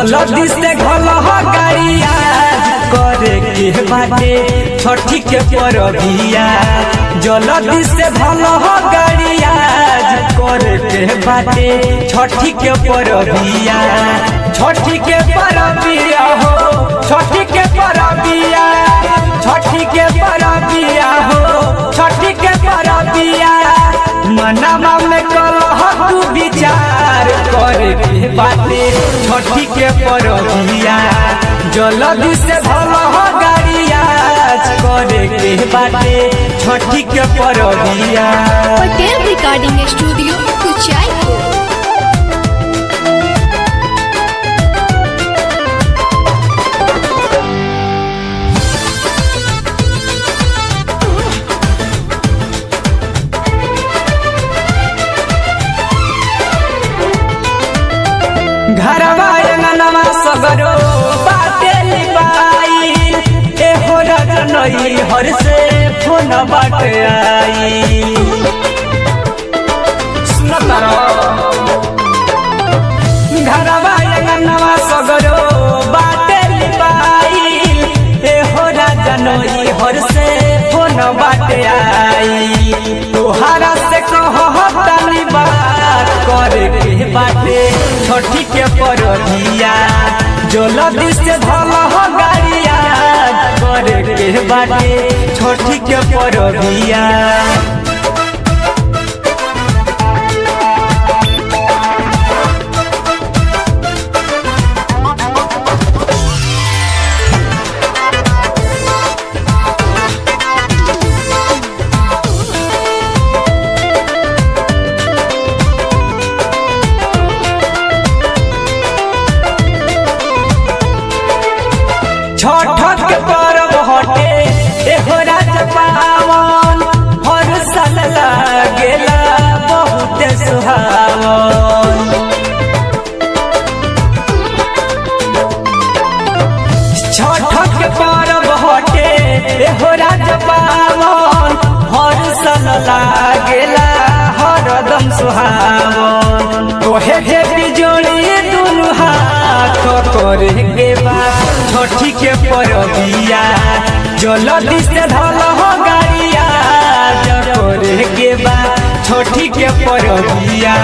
जल्दी से घल गाड़िया करे के बाटे छठी के परबिया। जल्दी से घल गाड़िया करे के बाटे छठी के परबिया। छठी के परबिया हो छठी के परबिया, छठी के परबिया हो छठी के परबिया। मनमा में कलह तू विचार करे के बाटे छठी के परबिया। जल्दी से भल गाड़िया करे के बाटे छठी के परबिया। Patel recording studio Kuchaikot. घरवा अंगनवा सगरो बाटे लिपाई। एहो रजनई हर से फोन बाटे आई। सुनो तारो घरवा अंगनवा सगरो बाटे लिपाई। एहो रजनई हर से फोन बाटे आई। तोहरा से कहतानी बात करे के बाटे छठी के परबिया। जल्दी से धल गाड़िया करे के बाटे छठी के परबिया। छठ के पर्व हटे एहो राज पावन। हर साल लागेला बहुत सुहावन। छठ के पर्व हटे एहो राज पावन। हर साल लागेला हरदम सुहावन। तोहे हे बिजोड़ी दुनु हाथ करे के बा छठी के परबिया। जल्दी से धल गाड़िया करे के बा छठी के परबिया।